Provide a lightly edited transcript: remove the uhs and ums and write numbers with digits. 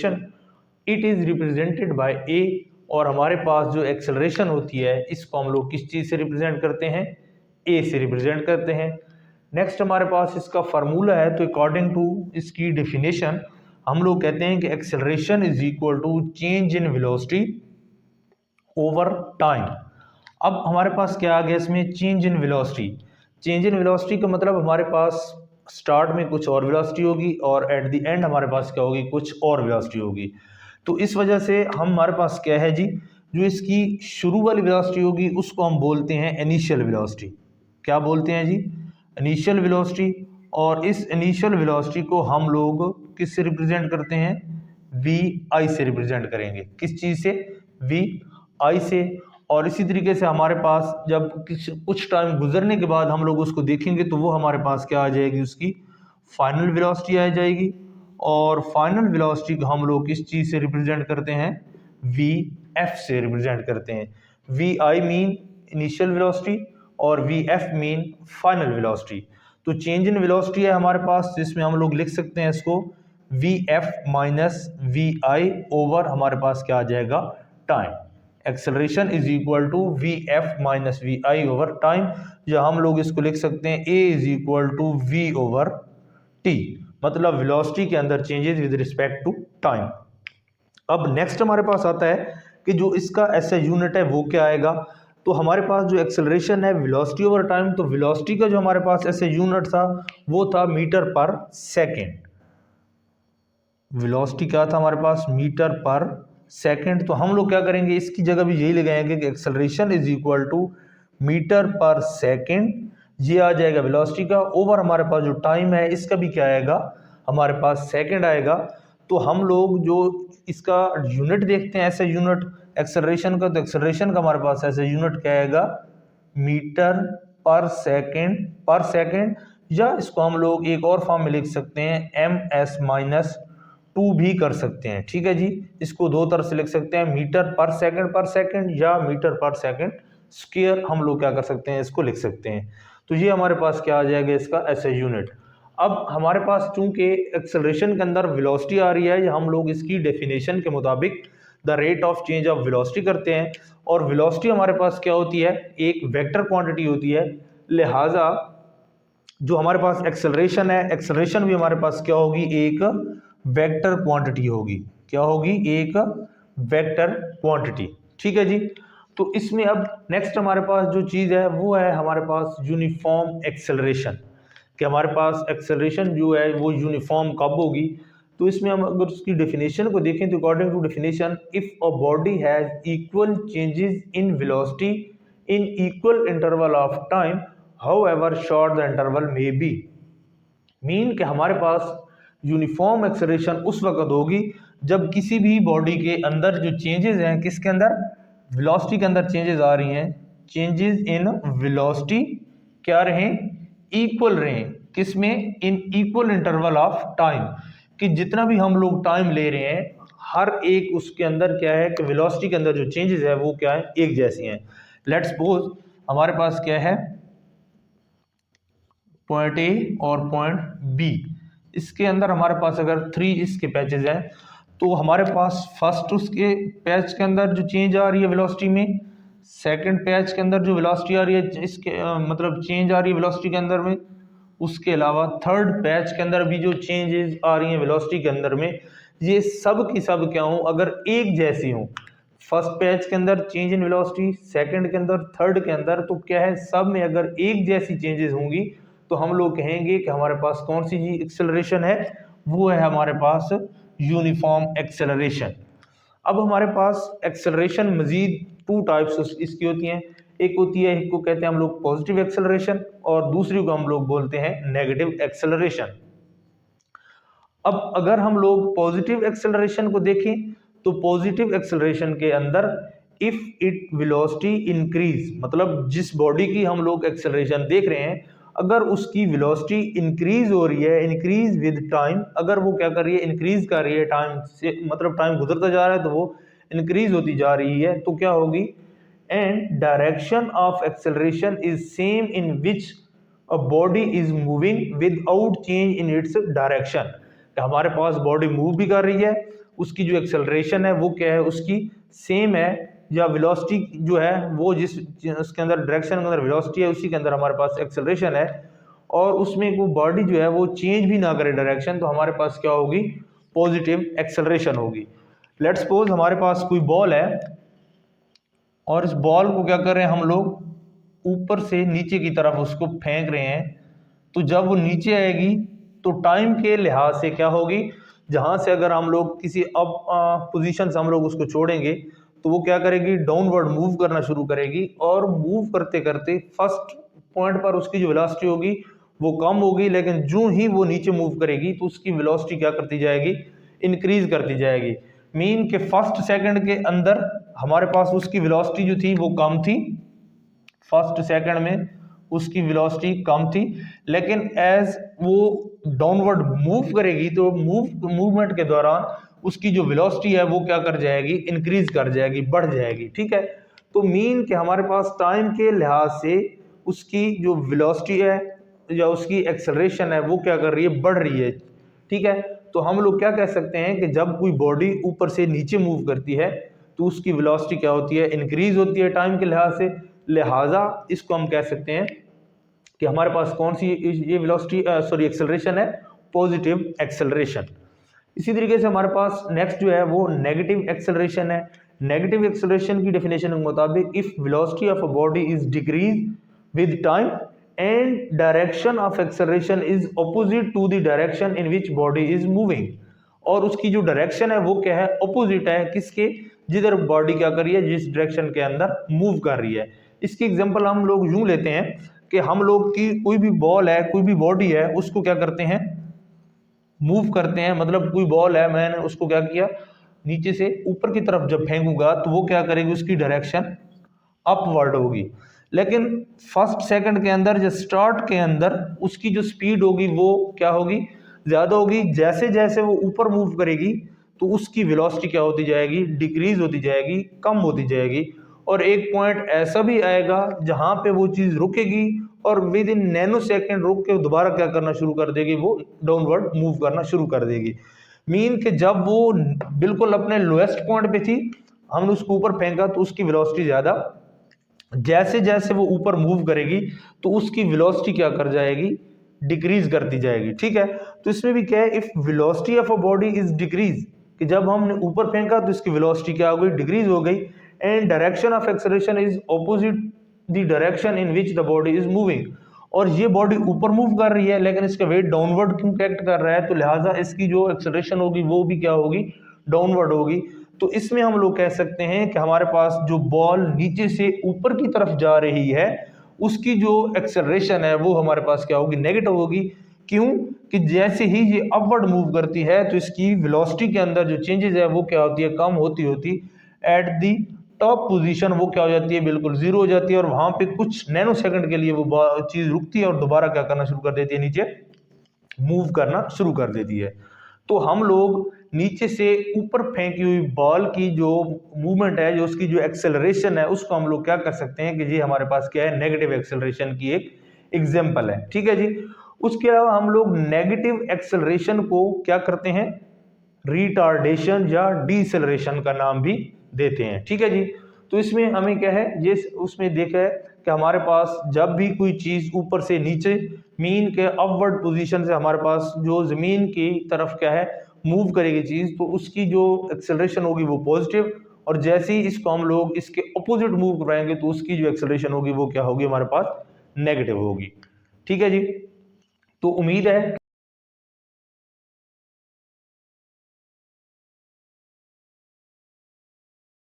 It is represented by ए, और हमारे पास जो एक्सेलरेशन होती है इसको हम लोग किस चीज से रिप्रेजेंट करते हैं, ए से रिप्रेजेंट करते हैं। नेक्स्ट हमारे पास इसका फार्मूला है, तो अकॉर्डिंग टू इसकी डेफिनेशन हम लोग कहते हैं कि acceleration is equal to change in velocity over time. अब हमारे पास क्या आ गया इसमें, change in velocity. Change in velocity का मतलब हमारे पास स्टार्ट में कुछ और वेलोसिटी होगी और एट द एंड हमारे पास क्या होगी, कुछ और वेलोसिटी होगी। तो इस वजह से हमारे पास क्या है जी, जो इसकी शुरू वाली वेलोसिटी होगी उसको हम बोलते हैं इनिशियल वेलोसिटी। क्या बोलते हैं जी, इनिशियल वेलोसिटी। और इस इनिशियल वेलोसिटी को हम लोग किस से रिप्रेजेंट करते हैं, वी आई से रिप्रेजेंट करेंगे। किस चीज़ से, वी आई से। और इसी तरीके से हमारे पास जब कुछ टाइम गुजरने के बाद हम लोग उसको देखेंगे तो वो हमारे पास क्या आ जाएगी, उसकी फाइनल वेलोसिटी आ जाएगी। और फाइनल वेलोसिटी को हम लोग किस चीज़ से रिप्रेजेंट करते हैं, वी एफ से रिप्रेजेंट करते हैं। V I mean initial velocity और V F mean final velocity. तो चेंज इन वेलोसिटी है हमारे पास, जिसमें हम लोग लिख सकते हैं इसको V F minus V I over हमारे पास क्या आ जाएगा, time. Acceleration is equal to V F minus V I over time, या हम लोग इसको लिख सकते हैं A is equal to V over T, मतलब वेलोसिटी के अंदर changes with respect to time. अब नेक्स्ट हमारे पास आता है कि जो इसका ऐसा यूनिट है वो क्या आएगा। तो हमारे पास जो एक्सेलरेशन है वेलोसिटी ओवर टाइम, तो वेलोसिटी का जो हमारे पास ऐसे यूनिट था वो था मीटर पर सेकेंड। वेलोसिटी क्या था हमारे पास, मीटर पर सेकेंड। तो हम लोग क्या करेंगे, इसकी जगह भी यही लगाएंगे कि acceleration is equal to metre per second, ये आ जाएगा वेलोसिटी का, ओवर हमारे पास जो टाइम है इसका भी क्या आएगा, हमारे पास सेकेंड आएगा। तो हम लोग जो इसका यूनिट देखते हैं ऐसे यूनिट एक्सेलरेशन का, तो एक्सेलरेशन का हमारे पास ऐसे यूनिट क्या आएगा, मीटर पर सेकेंड, या इसको हम लोग एक और फॉर्म में लिख सकते हैं एम एस माइनस 2 भी कर सकते हैं। ठीक है जी, इसको दो तरह से लिख सकते हैं, मीटर पर सेकेंड या मीटर पर सेकेंड स्क्वायर हम लोग क्या कर सकते हैं, इसको लिख सकते हैं। तो ये हमारे पास क्या आ जाएगा, इसका ऐसे यूनिट। अब हमारे पास चूंकि एक्सेलरेशन के अंदर वेलोसिटी आ रही है, हम लोग इसकी डेफिनेशन के मुताबिक the rate of change of velocity करते हैं। और वेलोसिटी हमारे पास क्या होती है, एक वेक्टर क्वांटिटी होती है, लिहाजा जो हमारे पास एक्सेलरेशन है, एक्सेलरेशन भी हमारे पास क्या होगी, एक वेक्टर क्वांटिटी होगी। क्या होगी, एक वेक्टर क्वांटिटी। ठीक है जी। तो इसमें अब नेक्स्ट हमारे पास जो चीज़ है वो है हमारे पास यूनिफॉर्म एक्सेलरेशन, कि हमारे पास एक्सेलरेशन जो है वो यूनिफॉर्म कब होगी। तो इसमें हम अगर उसकी डेफिनेशन को देखें तो according to definition, if a body has equal changes in velocity in equal interval of time however short the interval may be, mean कि हमारे पास यूनिफॉर्म एक्सेलरेशन उस वक्त होगी जब किसी भी बॉडी के अंदर जो चेंजेस हैं, किसके अंदर, वेलोसिटी के अंदर चेंजेस आ रही हैं, चेंजेस इन वेलोसिटी क्या रहें, इक्वल रहें, किसमें, इन इक्वल इंटरवल ऑफ टाइम, कि जितना भी हम लोग टाइम ले रहे हैं हर एक उसके अंदर क्या है कि वेलोसिटी के अंदर जो चेंजेस है वो क्या है, एक जैसी हैं। लेट्स सपोज हमारे पास क्या है, पॉइंट ए और पॉइंट बी, इसके अंदर हमारे पास अगर 3 इसके पैचेज हैं, तो हमारे पास फर्स्ट उसके पैच के अंदर जो चेंज आ रही है वेलोसिटी में, सेकंड पैच के अंदर जो वेलोसिटी आ रही है इसके मतलब चेंज आ रही है वेलोसिटी के अंदर में, उसके अलावा थर्ड पैच के अंदर भी जो चेंजेस आ रही हैं वेलोसिटी के अंदर में, ये सब की सब क्या हों, अगर एक जैसी हों, फर्स्ट पैच के अंदर चेंज इन वेलोसिटी, सेकंड के अंदर, थर्ड के अंदर, तो क्या है सब में अगर एक जैसी चेंजेस होंगी तो हम लोग कहेंगे कि हमारे पास कौन सी जी एक्सेलरेशन है, वो है हमारे पास यूनिफॉर्म एक्सेलरेशन। अब हमारे पास एक्सेलरेशन मजीद 2 टाइप्स इसकी होती हैं, एक होती है, एक को कहते हैं हम लोग पॉजिटिव एक्सेलरेशन और दूसरी को हम लोग बोलते हैं नेगेटिव एक्सेलरेशन। अब अगर हम लोग पॉजिटिव एक्सेलरेशन को देखें तो पॉजिटिव एक्सेलरेशन के अंदर इफ इट वेलोसिटी इंक्रीज, मतलब जिस बॉडी की हम लोग एक्सेलरेशन देख रहे हैं अगर उसकी वेलोसिटी इंक्रीज हो रही है, इंक्रीज विद टाइम, अगर वो क्या कर रही है, इंक्रीज कर रही है टाइम से, मतलब टाइम गुजरता जा रहा है तो वो इंक्रीज होती जा रही है, तो क्या होगी, and direction of acceleration is same in which a body is moving without change in its direction. हमारे पास बॉडी मूव भी कर रही है उसकी जो एक्सेलरेशन है वो क्या है, उसकी सेम है, या वेलोसिटी जो है वो जिस उसके अंदर डायरेक्शन के अंदर वेलोसिटी है उसी के अंदर हमारे पास एक्सेलरेशन है, और उसमें वो बॉडी जो है वो चेंज भी ना करे डायरेक्शन, तो हमारे पास क्या होगी, पॉजिटिव एक्सेलरेशन होगी। लेट्स सपोज हमारे पास कोई बॉल है और इस बॉल को क्या कर रहे हैं हम लोग, ऊपर से नीचे की तरफ उसको फेंक रहे हैं, तो जब वो नीचे आएगी तो टाइम के लिहाज से क्या होगी, जहां से अगर हम लोग किसी अब पोजीशन से हम लोग उसको छोड़ेंगे तो वो क्या करेगी, डाउनवर्ड मूव करना शुरू करेगी, और मूव करते करते फर्स्ट पॉइंट पर उसकी जो वेलोसिटी होगी वो कम होगी, लेकिन जो ही वो नीचे मूव करेगी तो उसकी वेलोसिटी क्या करती जाएगी, इंक्रीज करती जाएगी। मीन के फर्स्ट सेकंड के अंदर हमारे पास उसकी वेलोसिटी जो थी वो कम थी, फर्स्ट सेकंड में उसकी वेलोसिटी कम थी, लेकिन एज वो डाउनवर्ड मूव करेगी तो मूवमेंट के दौरान उसकी जो वेलोसिटी है वो क्या कर जाएगी, इंक्रीज कर जाएगी, बढ़ जाएगी। ठीक है, तो मीन के हमारे पास टाइम के लिहाज से उसकी जो वेलोसिटी है या उसकी एक्सेलरेशन है वो क्या कर रही है, बढ़ रही है। ठीक है, तो हम लोग क्या कह सकते हैं कि जब कोई बॉडी ऊपर से नीचे मूव करती है तो उसकी वेलोसिटी क्या होती है, इंक्रीज होती है टाइम के लिहाज से, लिहाजा इसको हम कह सकते हैं कि हमारे पास कौन सी ये वेलोसिटी एक्सेलरेशन है, पॉजिटिव एक्सेलरेशन। इसी तरीके से हमारे पास नेक्स्ट जो है वो नेगेटिव एक्सेलरेशन है। नेगेटिव एक्सेलरेशन की डेफिनेशन के मुताबिक if velocity of a body is decrease with time and direction of acceleration is opposite to the direction in which body is moving, और उसकी जो डायरेक्शन है वो क्या है, ऑपोजिट है किसके, जिधर बॉडी क्या कर रही है, जिस डायरेक्शन के अंदर मूव कर रही है। इसकी एग्जांपल हम लोग यूं लेते हैं कि हम लोग की कोई भी बॉल है, कोई भी बॉडी है, उसको क्या करते हैं, मूव करते हैं, मतलब कोई बॉल है, मैंने उसको क्या किया, नीचे से ऊपर की तरफ जब फेंकूंगा तो वो क्या करेगी, उसकी डायरेक्शन अपवर्ड होगी, लेकिन फर्स्ट सेकंड के अंदर जो स्टार्ट के अंदर उसकी जो स्पीड होगी वो क्या होगी, ज्यादा होगी। जैसे जैसे वो ऊपर मूव करेगी तो उसकी वेलोसिटी क्या होती जाएगी, डिक्रीज होती जाएगी, कम होती जाएगी, और एक पॉइंट ऐसा भी आएगा जहां पे वो चीज रुकेगी और विद इन नैनो सेकेंड रुक के दोबारा क्या करना शुरू कर देगी, वो डाउनवर्ड मूव करना शुरू कर देगी। मीन कि जब वो बिल्कुल अपने लोएस्ट पॉइंट पे थी, हमने उसको ऊपर फेंका तो उसकी वेलोसिटी ज्यादा, जैसे जैसे वो ऊपर मूव करेगी तो उसकी वेलोसिटी क्या कर जाएगी, डिक्रीज करती जाएगी। ठीक है, तो इसमें भी क्या है, if velocity of a body is decrease, कि जब हमने ऊपर फेंका तो इसकी वेलोसिटी क्या हो गई, डिक्रीज हो गई, and direction of acceleration is opposite the direction in which the body is moving, और ये बॉडी ऊपर मूव कर रही है लेकिन इसका वेट डाउनवर्ड क्यों एक्ट कर रहा है, तो लिहाजा इसकी जो एक्सेलरेशन होगी वो भी क्या होगी, डाउनवर्ड होगी। तो इसमें हम लोग कह सकते हैं कि हमारे पास जो बॉल नीचे से ऊपर की तरफ जा रही है उसकी जो एक्सेलरेशन है वो हमारे पास क्या होगी, नेगेटिव होगी। क्यों, कि जैसे ही ये अपवर्ड मूव करती है तो इसकी वेलोसिटी के अंदर जो चेंजेस है वो क्या होती है, कम होती होती एट दी टॉप पोजीशन वो क्या हो जाती है, बिल्कुल जीरो हो जाती है, और वहां पे कुछ नैनो सेकंड के लिए वो चीज रुकती है और दोबारा क्या करना शुरू कर देती है, नीचे मूव करना शुरू कर देती है। तो हम लोग नीचे से ऊपर फेंकी हुई बॉल की जो मूवमेंट है, जो उसकी जो एक्सेलरेशन है, उसको हम लोग क्या कर सकते हैं कि जी हमारे पास क्या है, नेगेटिव एक्सेलरेशन की एक एग्जांपल है। ठीक है जी, उसके अलावा हम लोग नेगेटिव एक्सेलरेशन को क्या करते हैं, रिटार्डेशन या डीसेलरेशन का नाम भी देते हैं। ठीक है जी, तो इसमें हमें क्या है, ये उसमें देखा है कि हमारे पास जब भी कोई चीज ऊपर से नीचे मीन के अपवर्ड पोजीशन से हमारे पास जो जमीन की तरफ क्या है मूव करेगी चीज, तो उसकी जो एक्सेलरेशन होगी वो पॉजिटिव, और जैसे ही इसको हम लोग इसके अपोजिट मूव कराएंगे तो उसकी जो एक्सेलरेशन होगी वो क्या होगी, हमारे पास नेगेटिव होगी। ठीक है जी, तो उम्मीद है